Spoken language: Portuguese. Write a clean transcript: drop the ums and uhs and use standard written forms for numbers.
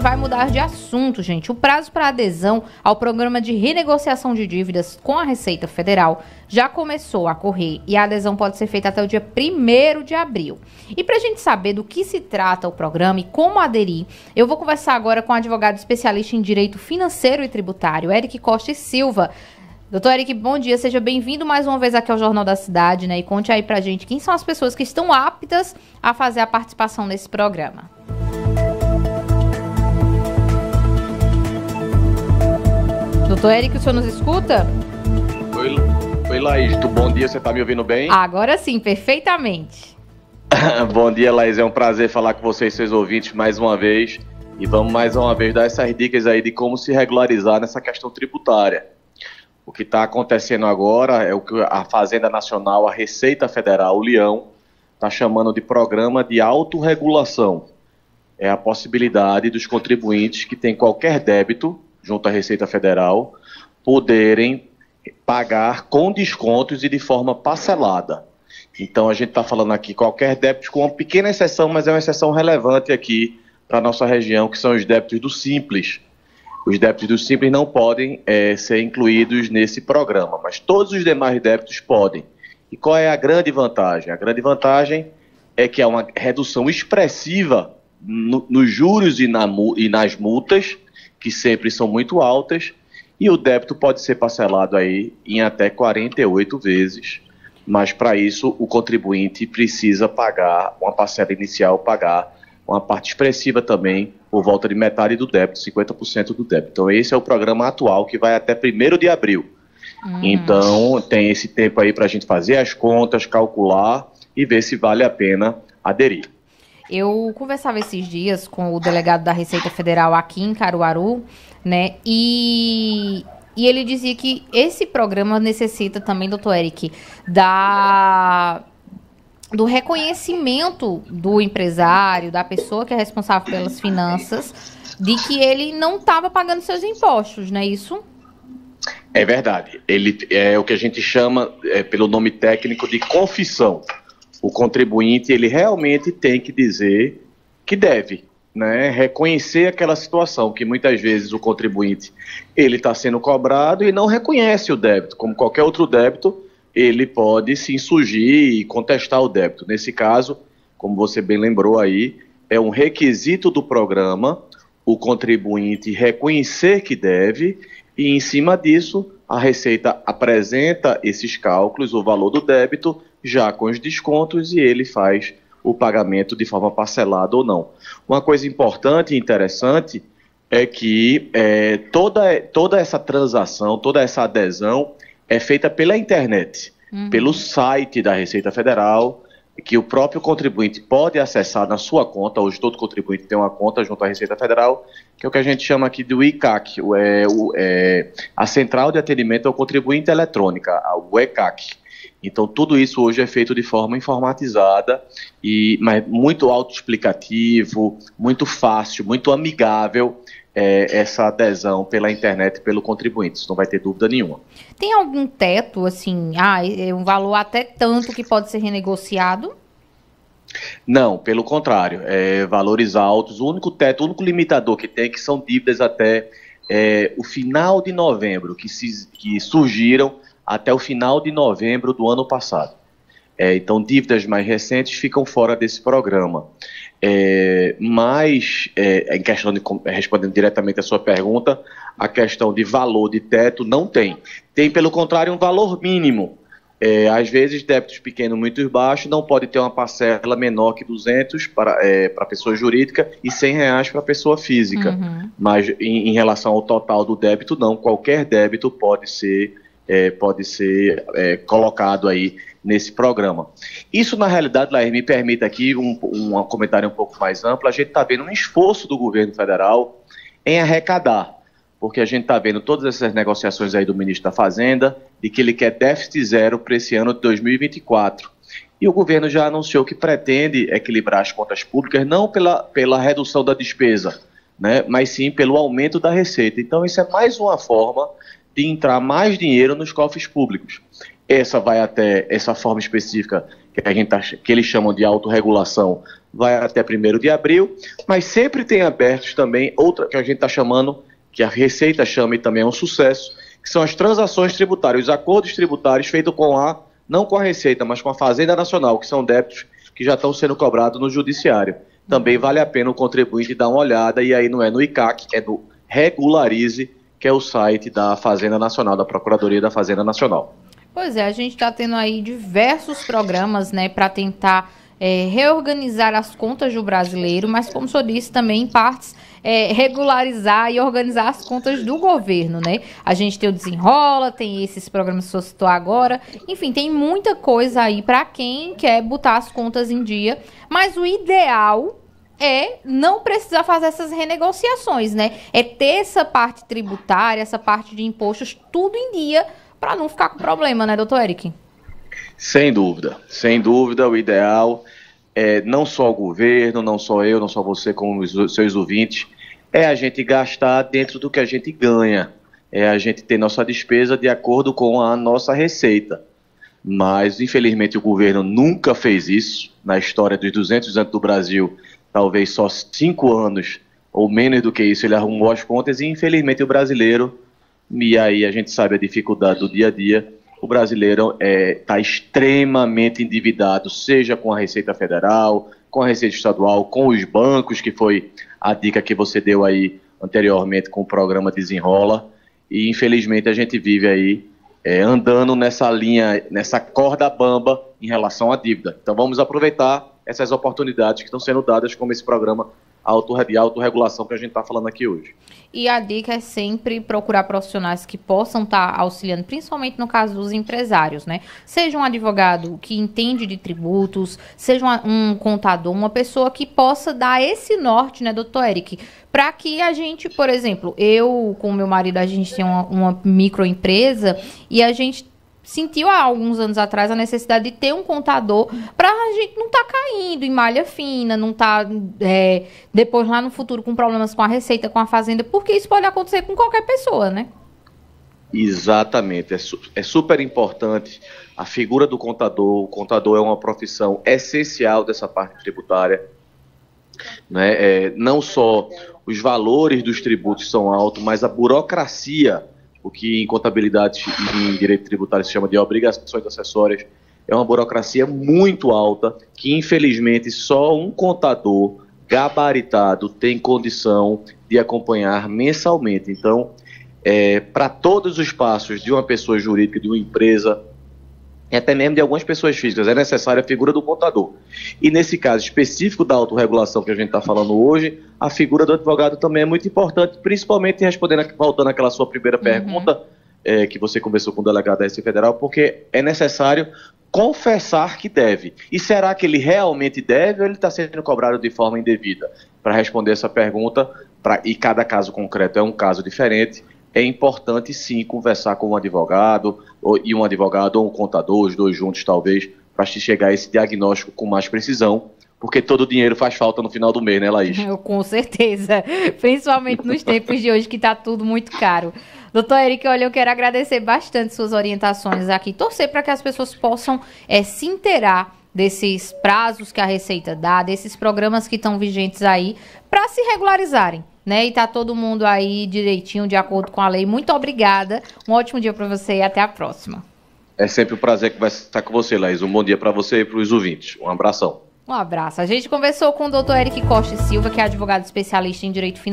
vai mudar de assunto, gente. O prazo para adesão ao programa de renegociação de dívidas com a Receita Federal já começou a correr e a adesão pode ser feita até o dia 1º de abril. E para a gente saber do que se trata o programa e como aderir, eu vou conversar agora com o advogado especialista em Direito Financeiro e Tributário, Eric Costa e Silva. Doutor Eric, bom dia, seja bem-vindo mais uma vez aqui ao Jornal da Cidade, né? E conte aí pra gente quem são as pessoas que estão aptas a fazer a participação nesse programa. Doutor Eric, o senhor nos escuta? Oi, Laís, bom dia, você tá me ouvindo bem? Agora sim, perfeitamente. Bom dia, Laís, é um prazer falar com vocês, seus ouvintes, mais uma vez. E vamos mais uma vez dar essas dicas aí de como se regularizar nessa questão tributária. O que está acontecendo agora é o que a Fazenda Nacional, a Receita Federal, o Leão, está chamando de programa de autorregulação. É a possibilidade dos contribuintes que têm qualquer débito junto à Receita Federal poderem pagar com descontos e de forma parcelada. Então a gente está falando aqui qualquer débito, com uma pequena exceção, mas é uma exceção relevante aqui para a nossa região, que são os débitos do Simples. Os débitos do Simples não podem ser incluídos nesse programa, mas todos os demais débitos podem. E qual é a grande vantagem? A grande vantagem é que há uma redução expressiva nos juros e nas multas, que sempre são muito altas, e o débito pode ser parcelado aí em até 48 vezes, mas para isso o contribuinte precisa pagar uma parcela inicial, pagar uma parte expressiva também, por volta de metade do débito, 50% do débito. Então esse é o programa atual que vai até 1º de abril. Então tem esse tempo aí para a gente fazer as contas, calcular e ver se vale a pena aderir. Eu conversava esses dias com o delegado da Receita Federal aqui em Caruaru, né, e ele dizia que esse programa necessita também, doutor Eric, do reconhecimento do empresário, da pessoa que é responsável pelas finanças, de que ele não estava pagando seus impostos, não é isso? É verdade. Ele é o que a gente chama, pelo nome técnico, de confissão. O contribuinte, ele realmente tem que dizer que deve, né? Reconhecer aquela situação, que muitas vezes o contribuinte, ele está sendo cobrado e não reconhece o débito, como qualquer outro débito, ele pode se insurgir e contestar o débito. Nesse caso, como você bem lembrou aí, é um requisito do programa o contribuinte reconhecer que deve e, em cima disso, a Receita apresenta esses cálculos, o valor do débito, já com os descontos, e ele faz o pagamento de forma parcelada ou não. Uma coisa importante e interessante é que toda essa transação, toda essa adesão, é feita pela internet, pelo site da Receita Federal, que o próprio contribuinte pode acessar na sua conta. Hoje todo contribuinte tem uma conta junto à Receita Federal, que é o que a gente chama aqui do ICAC, a Central de Atendimento ao Contribuinte Eletrônica, o ECAC. Então tudo isso hoje é feito de forma informatizada, mas muito autoexplicativo, muito fácil, muito amigável, essa adesão pela internet pelo contribuinte, isso não vai ter dúvida nenhuma. Tem algum teto, assim, é um valor até tanto que pode ser renegociado? Não, pelo contrário, valores altos, o único teto, o único limitador que tem, que são dívidas até o final de novembro, que surgiram até o final de novembro do ano passado. Então, dívidas mais recentes ficam fora desse programa. Mas, em questão respondendo diretamente a sua pergunta, a questão de valor de teto não tem. Tem, pelo contrário, um valor mínimo. Às vezes, débitos pequenos muito baixos não pode ter uma parcela menor que 200 para pessoa jurídica e R$100 para pessoa física. Mas, em relação ao total do débito, não. Qualquer débito pode ser colocado aí nesse programa. Isso, na realidade, Laís, me permite aqui um comentário um pouco mais amplo. A gente está vendo um esforço do governo federal em arrecadar, porque a gente está vendo todas essas negociações aí do ministro da Fazenda, de que ele quer déficit zero para esse ano de 2024. E o governo já anunciou que pretende equilibrar as contas públicas, não pela redução da despesa, né, mas sim pelo aumento da receita. Então, isso é mais uma forma de entrar mais dinheiro nos cofres públicos. Essa forma específica que eles chamam de autorregulação vai até 1º de abril, mas sempre tem abertos também outra que a gente está chamando, que a Receita chama e também é um sucesso, que são as transações tributárias, os acordos tributários feitos não com a Receita, mas com a Fazenda Nacional, que são débitos que já estão sendo cobrados no Judiciário. Também vale a pena o contribuinte dar uma olhada, e aí não é no ICAC, é no Regularize, que é o site da Fazenda Nacional, da Procuradoria da Fazenda Nacional. Pois é, a gente está tendo aí diversos programas, né, para tentar reorganizar as contas do brasileiro, mas como o senhor disse, também em partes regularizar e organizar as contas do governo, né? A gente tem o Desenrola, tem esses programas que o senhor citou agora, enfim, tem muita coisa aí para quem quer botar as contas em dia, mas o ideal é não precisar fazer essas renegociações, né? É ter essa parte tributária, essa parte de impostos, tudo em dia, para não ficar com problema, né, doutor Eric? Sem dúvida, o ideal é não só o governo, não só eu, não só você, como os seus ouvintes, é a gente gastar dentro do que a gente ganha, é a gente ter nossa despesa de acordo com a nossa receita. Mas, infelizmente, o governo nunca fez isso. Na história dos 200 anos do Brasil, talvez só 5 anos ou menos do que isso ele arrumou as contas e, infelizmente, o brasileiro, e aí a gente sabe a dificuldade do dia a dia, o brasileiro está extremamente endividado, seja com a Receita Federal, com a Receita Estadual, com os bancos, que foi a dica que você deu aí anteriormente com o programa Desenrola, e infelizmente a gente vive aí andando nessa linha, nessa corda bamba em relação à dívida. Então vamos aproveitar essas oportunidades que estão sendo dadas como esse programa de autorregulação que a gente está falando aqui hoje. E a dica é sempre procurar profissionais que possam estar auxiliando, principalmente no caso dos empresários, né? Seja um advogado que entende de tributos, seja um contador, uma pessoa que possa dar esse norte, né, doutor Eric? Para que a gente, por exemplo, eu com meu marido, a gente tem uma microempresa e a gente sentiu há alguns anos atrás a necessidade de ter um contador para a gente não estar caindo em malha fina, não estar depois lá no futuro com problemas com a Receita, com a Fazenda, porque isso pode acontecer com qualquer pessoa, né? Exatamente, é super importante a figura do contador. O contador é uma profissão essencial dessa parte tributária, né? Não só os valores dos tributos são altos, mas a burocracia, o que em contabilidade e em direito tributário se chama de obrigações acessórias, é uma burocracia muito alta, que infelizmente só um contador gabaritado tem condição de acompanhar mensalmente. Então, para todos os passos de uma pessoa jurídica, de uma empresa, e até mesmo de algumas pessoas físicas, é necessária a figura do contador. E nesse caso específico da autorregulação que a gente está falando hoje, a figura do advogado também é muito importante, principalmente voltando àquela sua primeira pergunta, que você conversou com o delegado da Receita Federal, porque é necessário confessar que deve. E será que ele realmente deve ou ele está sendo cobrado de forma indevida? Para responder essa pergunta, e cada caso concreto é um caso diferente, é importante sim conversar com um advogado, ou um contador, os dois juntos talvez, para chegar a esse diagnóstico com mais precisão, porque todo o dinheiro faz falta no final do mês, né, Laís? Com certeza, principalmente nos tempos de hoje que está tudo muito caro. Doutor Eric, olha, eu quero agradecer bastante suas orientações aqui, torcer para que as pessoas possam se inteirar desses prazos que a Receita dá, desses programas que estão vigentes aí, para se regularizarem, né? E tá todo mundo aí direitinho, de acordo com a lei. Muito obrigada, um ótimo dia para você e até a próxima. É sempre um prazer conversar com você, Laís. Um bom dia para você e para os ouvintes. Um abração. Um abraço. A gente conversou com o doutor Eric Costa e Silva, que é advogado especialista em direito financeiro.